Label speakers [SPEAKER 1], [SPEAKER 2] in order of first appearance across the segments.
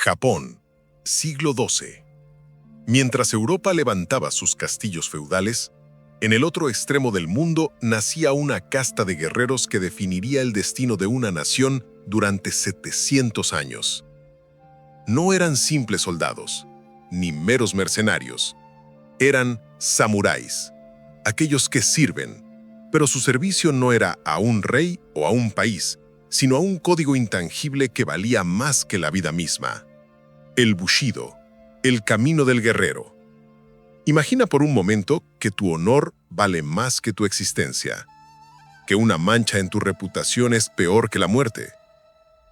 [SPEAKER 1] Japón, siglo XII. Mientras Europa levantaba sus castillos feudales, en el otro extremo del mundo nacía una casta de guerreros que definiría el destino de una nación durante 700 años. No eran simples soldados, ni meros mercenarios. Eran samuráis, aquellos que sirven, pero su servicio no era a un rey o a un país, sino a un código intangible que valía más que la vida misma. El Bushido, el camino del guerrero. Imagina por un momento que tu honor vale más que tu existencia, que una mancha en tu reputación es peor que la muerte,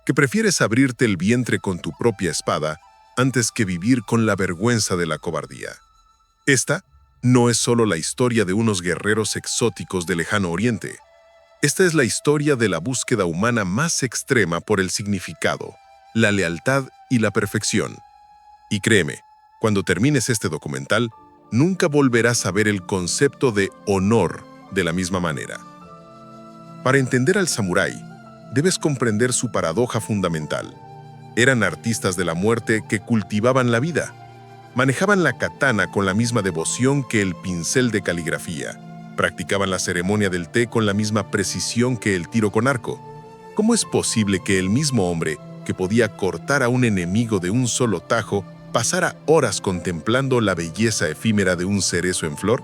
[SPEAKER 1] que prefieres abrirte el vientre con tu propia espada antes que vivir con la vergüenza de la cobardía. Esta no es solo la historia de unos guerreros exóticos del lejano oriente. Esta es la historia de la búsqueda humana más extrema por el significado, la lealtad y la perfección. Y créeme, cuando termines este documental, nunca volverás a ver el concepto de honor de la misma manera. Para entender al samurái, debes comprender su paradoja fundamental. Eran artistas de la muerte que cultivaban la vida. Manejaban la katana con la misma devoción que el pincel de caligrafía. Practicaban la ceremonia del té con la misma precisión que el tiro con arco. ¿Cómo es posible que el mismo hombre que podía cortar a un enemigo de un solo tajo pasara horas contemplando la belleza efímera de un cerezo en flor?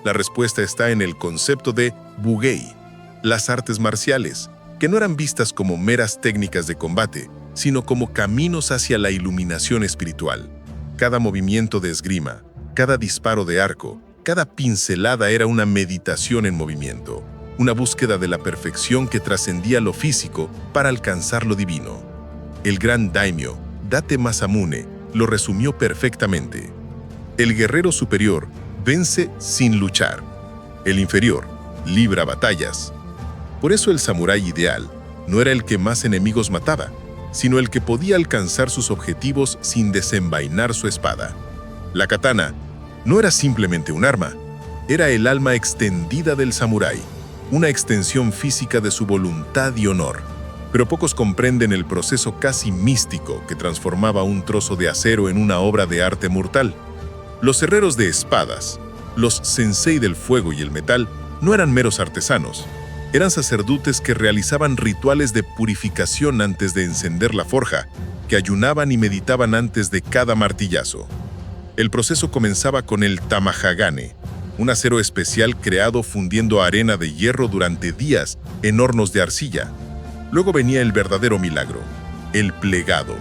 [SPEAKER 1] La respuesta está en el concepto de Bugei, las artes marciales, que no eran vistas como meras técnicas de combate, sino como caminos hacia la iluminación espiritual. Cada movimiento de esgrima, cada disparo de arco, cada pincelada era una meditación en movimiento, una búsqueda de la perfección que trascendía lo físico para alcanzar lo divino. El gran daimyo, Date Masamune, lo resumió perfectamente. El guerrero superior vence sin luchar. El inferior libra batallas. Por eso el samurái ideal no era el que más enemigos mataba, sino el que podía alcanzar sus objetivos sin desenvainar su espada. La katana no era simplemente un arma, era el alma extendida del samurái, una extensión física de su voluntad y honor. Pero pocos comprenden el proceso casi místico que transformaba un trozo de acero en una obra de arte mortal. Los herreros de espadas, los sensei del fuego y el metal, no eran meros artesanos. Eran sacerdotes que realizaban rituales de purificación antes de encender la forja, que ayunaban y meditaban antes de cada martillazo. El proceso comenzaba con el tamahagane, un acero especial creado fundiendo arena de hierro durante días en hornos de arcilla. Luego venía el verdadero milagro, el plegado.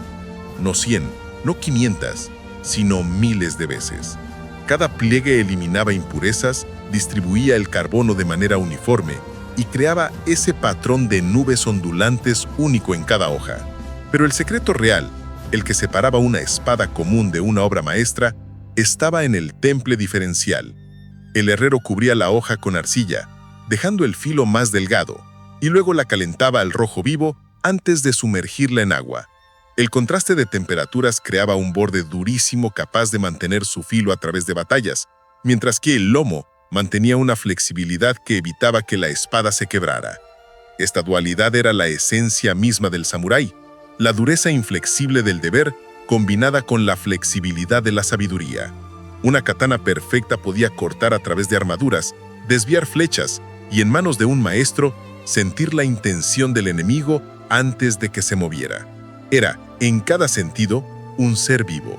[SPEAKER 1] No 100, no 500, sino miles de veces. Cada pliegue eliminaba impurezas, distribuía el carbono de manera uniforme y creaba ese patrón de nubes ondulantes único en cada hoja. Pero el secreto real, el que separaba una espada común de una obra maestra, estaba en el temple diferencial. El herrero cubría la hoja con arcilla, dejando el filo más delgado, y luego la calentaba al rojo vivo antes de sumergirla en agua. El contraste de temperaturas creaba un borde durísimo capaz de mantener su filo a través de batallas, mientras que el lomo mantenía una flexibilidad que evitaba que la espada se quebrara. Esta dualidad era la esencia misma del samurái, la dureza inflexible del deber combinada con la flexibilidad de la sabiduría. Una katana perfecta podía cortar a través de armaduras, desviar flechas y en manos de un maestro sentir la intención del enemigo antes de que se moviera. Era, en cada sentido, un ser vivo.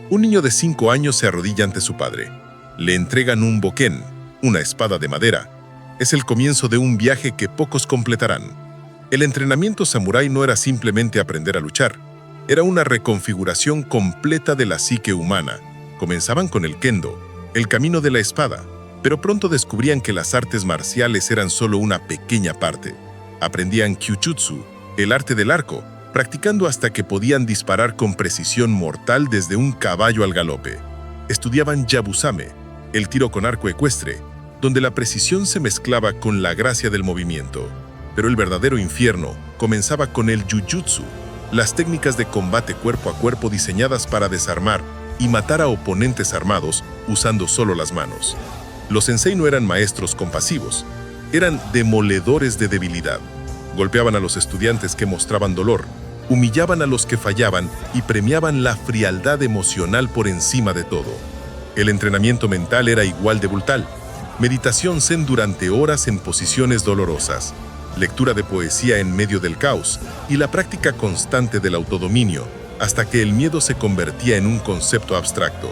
[SPEAKER 1] Un niño de 5 años se arrodilla ante su padre. Le entregan un boken, una espada de madera. Es el comienzo de un viaje que pocos completarán. El entrenamiento samurái no era simplemente aprender a luchar. Era una reconfiguración completa de la psique humana. Comenzaban con el kendo, el camino de la espada, pero pronto descubrían que las artes marciales eran solo una pequeña parte. Aprendían kyujutsu, el arte del arco, practicando hasta que podían disparar con precisión mortal desde un caballo al galope. Estudiaban yabusame, el tiro con arco ecuestre, donde la precisión se mezclaba con la gracia del movimiento. Pero el verdadero infierno comenzaba con el jujutsu, las técnicas de combate cuerpo a cuerpo diseñadas para desarmar y matar a oponentes armados usando solo las manos. Los sensei no eran maestros compasivos, eran demoledores de debilidad. Golpeaban a los estudiantes que mostraban dolor,
[SPEAKER 2] humillaban a los que fallaban y premiaban la frialdad emocional por encima de todo. El entrenamiento mental era igual de brutal. Meditación zen durante horas en posiciones dolorosas, lectura de poesía en medio del caos y la práctica constante del autodominio, hasta que el miedo se convertía en un concepto abstracto.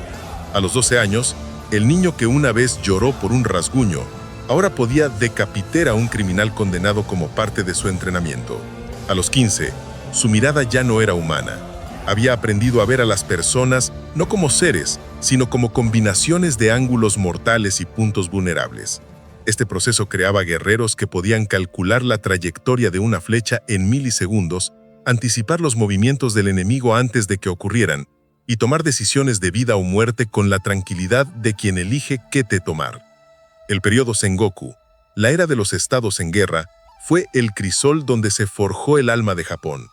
[SPEAKER 2] A los 12 años, el niño que una vez lloró por un rasguño, ahora podía decapitar a un criminal condenado como parte de su entrenamiento. A los 15, su mirada ya no era humana. Había aprendido a ver a las personas no como seres, sino como combinaciones de ángulos mortales y puntos vulnerables. Este proceso creaba guerreros que podían calcular la trayectoria de una flecha en milisegundos, anticipar los movimientos del enemigo antes de que ocurrieran y tomar decisiones de vida o muerte con la tranquilidad de quien elige qué te tomar. El periodo Sengoku, la era de los estados en guerra, fue el crisol donde se forjó el alma de Japón.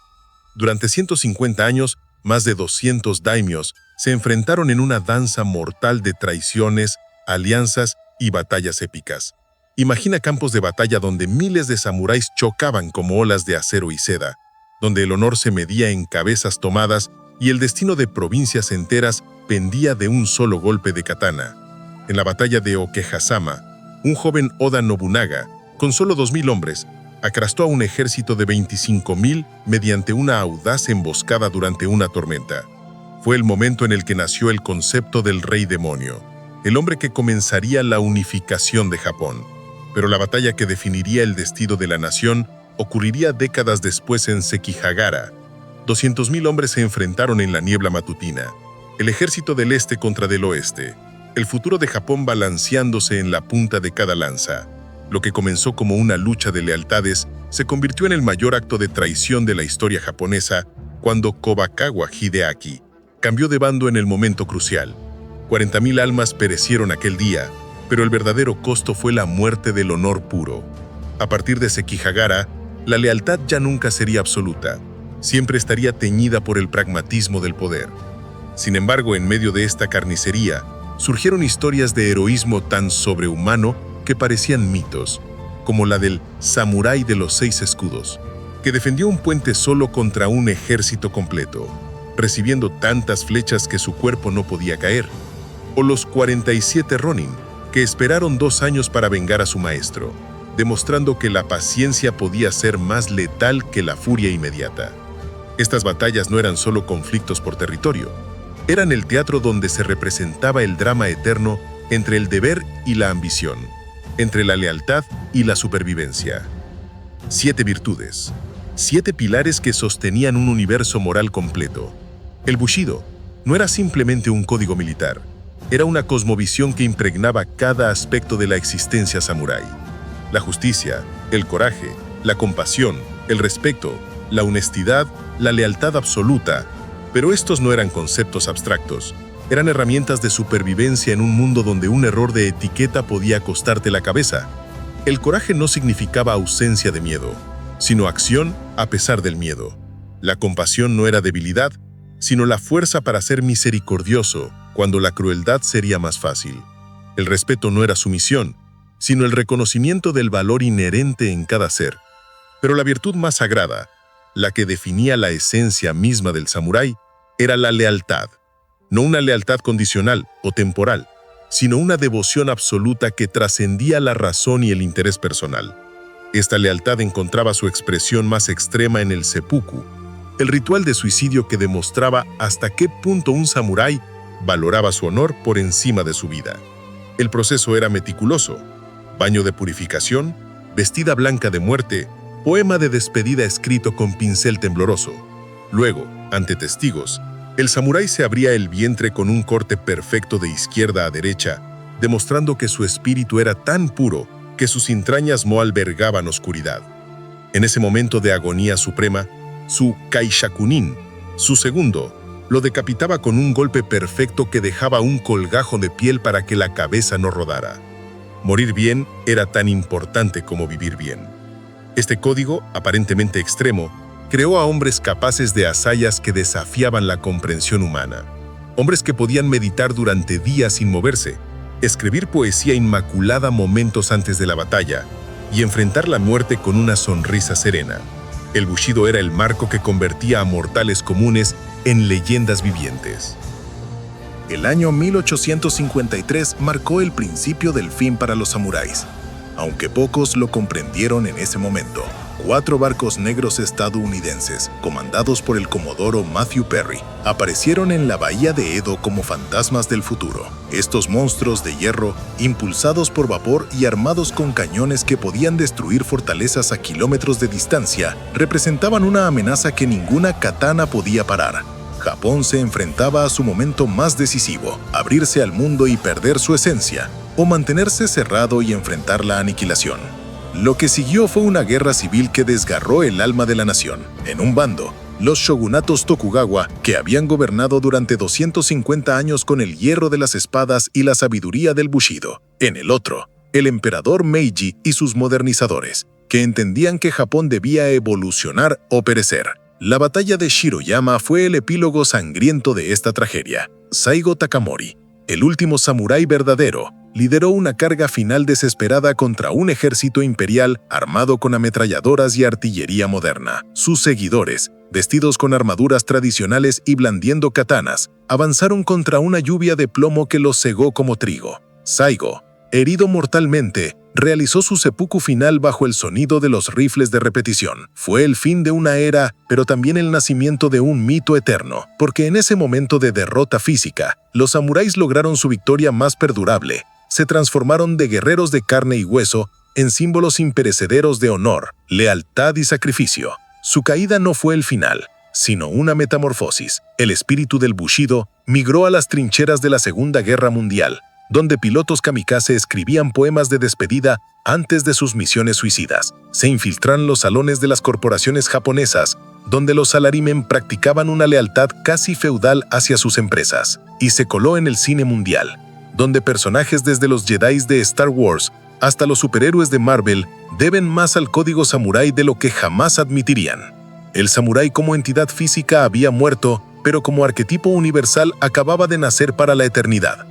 [SPEAKER 2] Durante 150 años, más de 200 daimios se enfrentaron en una danza mortal de traiciones, alianzas y batallas épicas. Imagina campos de batalla donde miles de samuráis chocaban como olas de acero y seda, donde el honor se medía en cabezas tomadas y el destino de provincias enteras pendía de un solo golpe de katana. En la batalla de Okehazama, un joven Oda Nobunaga, con solo 2.000 hombres, acrastó a un ejército de 25.000 mediante una audaz emboscada durante una tormenta. Fue el momento en el que nació el concepto del Rey Demonio, el hombre que comenzaría la unificación de Japón. Pero la batalla que definiría el destino de la nación ocurriría décadas después en Sekigahara. 200.000 hombres se enfrentaron en la niebla matutina, el ejército del este contra del oeste, el futuro de Japón balanceándose en la punta de cada lanza. Lo que comenzó como una lucha de lealtades se convirtió en el mayor acto de traición de la historia japonesa cuando Kobakawa Hideaki cambió de bando en el momento crucial. 40.000 almas perecieron aquel día, pero el verdadero costo fue la muerte del honor puro. A partir de Sekigahara, la lealtad ya nunca sería absoluta. Siempre estaría teñida por el pragmatismo del poder. Sin embargo, en medio de esta carnicería, surgieron historias de heroísmo tan sobrehumano que parecían mitos, como la del samurái de los 6 escudos, que defendió un puente solo contra un ejército completo, recibiendo tantas flechas que su cuerpo no podía caer, o los 47 Ronin, que esperaron 2 años para vengar a su maestro, demostrando que la paciencia podía ser más letal que la furia inmediata. Estas batallas no eran solo conflictos por territorio, eran el teatro donde se representaba el drama eterno entre el deber y la ambición, entre la lealtad y la supervivencia. 7 virtudes, 7 pilares que sostenían un universo moral completo. El Bushido no era simplemente un código militar, era una cosmovisión que impregnaba cada aspecto de la existencia samurái. La justicia, el coraje, la compasión, el respeto, la honestidad, la lealtad absoluta. Pero estos no eran conceptos abstractos, eran herramientas de supervivencia en un mundo donde un error de etiqueta podía costarte la cabeza. El coraje no significaba ausencia de miedo, sino acción a pesar del miedo. La compasión no era debilidad, sino la fuerza para ser misericordioso cuando la crueldad sería más fácil. El respeto no era sumisión, sino el reconocimiento del valor inherente en cada ser. Pero la virtud más sagrada, la que definía la esencia misma del samurái, era la lealtad. No una lealtad condicional o temporal, sino una devoción absoluta que trascendía la razón y el interés personal. Esta lealtad encontraba su expresión más extrema en el seppuku, el ritual de suicidio que demostraba hasta qué punto un samurái valoraba su honor por encima de su vida. El proceso era meticuloso: baño de purificación, vestida blanca de muerte, poema de despedida escrito con pincel tembloroso. Luego, ante testigos, el samurái se abría el vientre con un corte perfecto de izquierda a derecha, demostrando que su espíritu era tan puro que sus entrañas no albergaban oscuridad. En ese momento de agonía suprema, su kaishakunin, su segundo, lo decapitaba con un golpe perfecto que dejaba un colgajo de piel para que la cabeza no rodara. Morir bien era tan importante como vivir bien. Este código, aparentemente extremo, creó a hombres capaces de hazañas que desafiaban la comprensión humana. Hombres que podían meditar durante días sin moverse, escribir poesía inmaculada momentos antes de la batalla y enfrentar la muerte con una sonrisa serena. El Bushido era el marco que convertía a mortales comunes en leyendas vivientes.
[SPEAKER 3] El año 1853 marcó el principio del fin para los samuráis, aunque pocos lo comprendieron en ese momento. 4 barcos negros estadounidenses, comandados por el comodoro Matthew Perry, aparecieron en la bahía de Edo como fantasmas del futuro. Estos monstruos de hierro, impulsados por vapor y armados con cañones que podían destruir fortalezas a kilómetros de distancia, representaban una amenaza que ninguna katana podía parar. Japón se enfrentaba a su momento más decisivo: abrirse al mundo y perder su esencia, o mantenerse cerrado y enfrentar la aniquilación. Lo que siguió fue una guerra civil que desgarró el alma de la nación. En un bando, los shogunatos Tokugawa, que habían gobernado durante 250 años con el hierro de las espadas y la sabiduría del Bushido. En el otro, el emperador Meiji y sus modernizadores, que entendían que Japón debía evolucionar o perecer. La batalla de Shiroyama fue el epílogo sangriento de esta tragedia. Saigo Takamori, el último samurái verdadero, lideró una carga final desesperada contra un ejército imperial armado con ametralladoras y artillería moderna. Sus seguidores, vestidos con armaduras tradicionales y blandiendo katanas, avanzaron contra una lluvia de plomo que los cegó como trigo. Saigo, herido mortalmente, realizó su seppuku final bajo el sonido de los rifles de repetición. Fue el fin de una era, pero también el nacimiento de un mito eterno, porque en ese momento de derrota física, los samuráis lograron su victoria más perdurable. Se transformaron de guerreros de carne y hueso en símbolos imperecederos de honor, lealtad y sacrificio. Su caída no fue el final, sino una metamorfosis. El espíritu del Bushido migró a las trincheras de la Segunda Guerra Mundial, donde pilotos kamikaze escribían poemas de despedida antes de sus misiones suicidas. Se infiltraron los salones de las corporaciones japonesas, donde los salarymen practicaban una lealtad casi feudal hacia sus empresas. Y se coló en el cine mundial, donde personajes desde los Jedi de Star Wars hasta los superhéroes de Marvel deben más al código samurái de lo que jamás admitirían. El samurái como entidad física había muerto, pero como arquetipo universal acababa de nacer para la eternidad.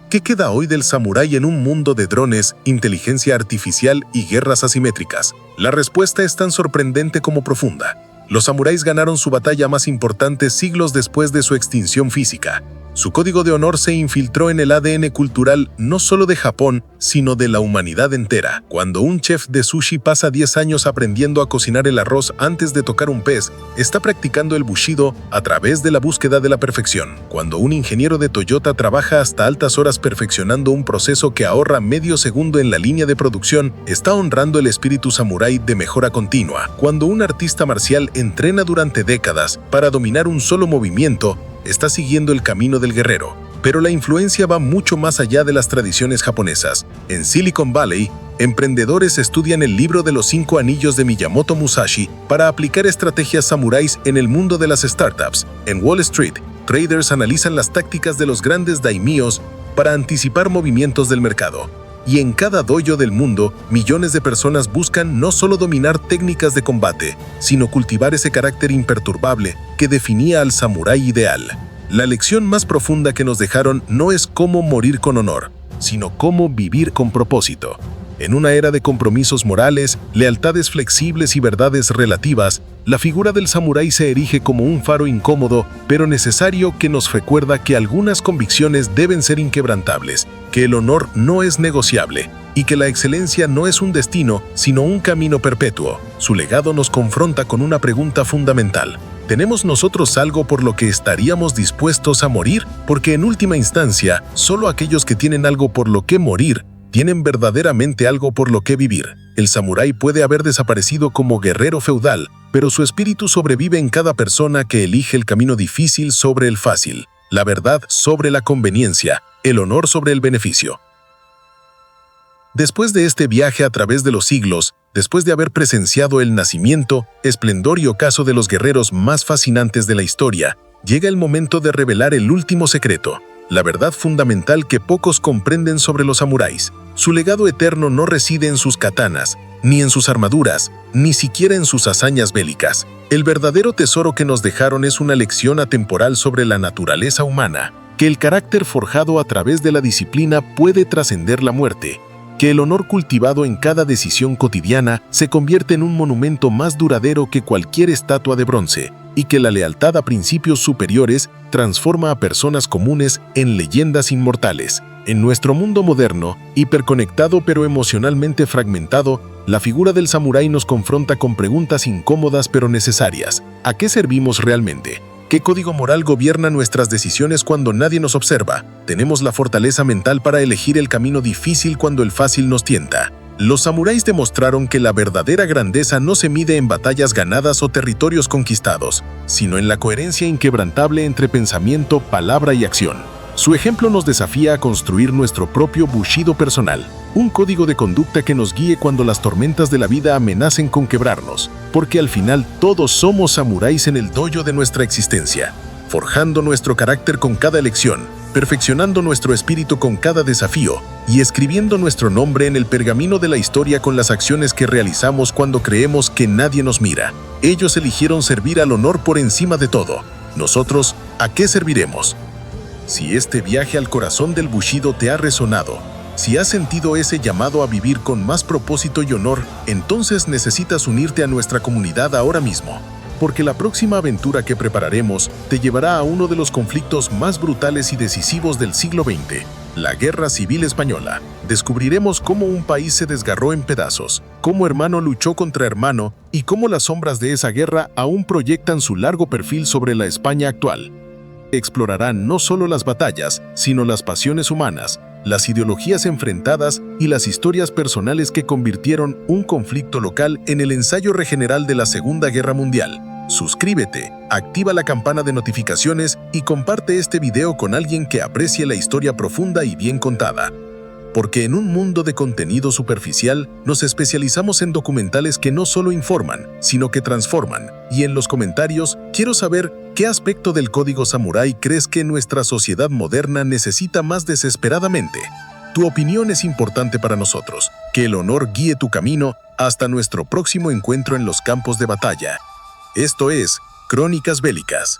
[SPEAKER 3] ¿Qué queda hoy del samurái en un mundo de drones, inteligencia artificial y guerras asimétricas? La respuesta es tan sorprendente como profunda. Los samuráis ganaron su batalla más importante siglos después de su extinción física. Su código de honor se infiltró en el ADN cultural no solo de Japón, sino de la humanidad entera. Cuando un chef de sushi pasa 10 años aprendiendo a cocinar el arroz antes de tocar un pez, está practicando el Bushido a través de la búsqueda de la perfección. Cuando un ingeniero de Toyota trabaja hasta altas horas perfeccionando un proceso que ahorra medio segundo en la línea de producción, está honrando el espíritu samurái de mejora continua. Cuando un artista marcial entrena durante décadas para dominar un solo movimiento, está siguiendo el camino del guerrero. Pero la influencia va mucho más allá de las tradiciones japonesas. En Silicon Valley, emprendedores estudian el libro de los 5 anillos de Miyamoto Musashi para aplicar estrategias samuráis en el mundo de las startups. En Wall Street, traders analizan las tácticas de los grandes daimyos para anticipar movimientos del mercado. Y en cada dojo del mundo, millones de personas buscan no solo dominar técnicas de combate, sino cultivar ese carácter imperturbable que definía al samurái ideal. La lección más profunda que nos dejaron no es cómo morir con honor, sino cómo vivir con propósito. En una era de compromisos morales, lealtades flexibles y verdades relativas, la figura del samurái se erige como un faro incómodo, pero necesario, que nos recuerda que algunas convicciones deben ser inquebrantables, que el honor no es negociable y que la excelencia no es un destino, sino un camino perpetuo. Su legado nos confronta con una pregunta fundamental. ¿Tenemos nosotros algo por lo que estaríamos dispuestos a morir? Porque en última instancia, solo aquellos que tienen algo por lo que morir tienen verdaderamente algo por lo que vivir. El samurái puede haber desaparecido como guerrero feudal, pero su espíritu sobrevive en cada persona que elige el camino difícil sobre el fácil, la verdad sobre la conveniencia, el honor sobre el beneficio. Después de este viaje a través de los siglos, después de haber presenciado el nacimiento, esplendor y ocaso de los guerreros más fascinantes de la historia, llega el momento de revelar el último secreto, la verdad fundamental que pocos comprenden sobre los samuráis. Su legado eterno no reside en sus katanas, ni en sus armaduras, ni siquiera en sus hazañas bélicas. El verdadero tesoro que nos dejaron es una lección atemporal sobre la naturaleza humana, que el carácter forjado a través de la disciplina puede trascender la muerte,
[SPEAKER 2] que el honor cultivado en cada decisión cotidiana se convierte en un monumento más duradero que cualquier estatua de bronce, y que la lealtad a principios superiores transforma a personas comunes en leyendas inmortales. En nuestro mundo moderno, hiperconectado pero emocionalmente fragmentado, la figura del samurái nos confronta con preguntas incómodas pero necesarias. ¿A qué servimos realmente? ¿Qué código moral gobierna nuestras decisiones cuando nadie nos observa? ¿Tenemos la fortaleza mental para elegir el camino difícil cuando el fácil nos tienta? Los samuráis demostraron que la verdadera grandeza no se mide en batallas ganadas o territorios conquistados, sino en la coherencia inquebrantable entre pensamiento, palabra y acción. Su ejemplo nos desafía a construir nuestro propio Bushido personal, un código de conducta que nos guíe cuando las tormentas de la vida amenacen con quebrarnos, porque al final todos somos samuráis en el dojo de nuestra existencia, forjando nuestro carácter con cada elección, perfeccionando nuestro espíritu con cada desafío y escribiendo nuestro nombre en el pergamino de la historia con las acciones que realizamos cuando creemos que nadie nos mira. Ellos eligieron servir al honor por encima de todo. Nosotros, ¿a qué serviremos? Si este viaje al corazón del Bushido te ha resonado, si has sentido ese llamado a vivir con más propósito y honor, entonces necesitas unirte a nuestra comunidad ahora mismo, porque la próxima aventura que prepararemos te llevará a uno de los conflictos más brutales y decisivos del siglo XX, la Guerra Civil Española. Descubriremos cómo un país se desgarró en pedazos, cómo hermano luchó contra hermano y cómo las sombras de esa guerra aún proyectan su largo perfil sobre la España actual. Explorarán no solo las batallas, sino las pasiones humanas, las ideologías enfrentadas y las historias personales que convirtieron un conflicto local en el ensayo regeneral de la Segunda Guerra Mundial. Suscríbete, activa la campana de notificaciones y comparte este video con alguien que aprecie la historia profunda y bien contada. Porque en un mundo de contenido superficial, nos especializamos en documentales que no solo informan, sino que transforman. Y en los comentarios, quiero saber qué aspecto del código samurái crees que nuestra sociedad moderna necesita más desesperadamente. Tu opinión es importante para nosotros. Que el honor guíe tu camino hasta nuestro próximo encuentro en los campos de batalla. Esto es Crónicas Bélicas.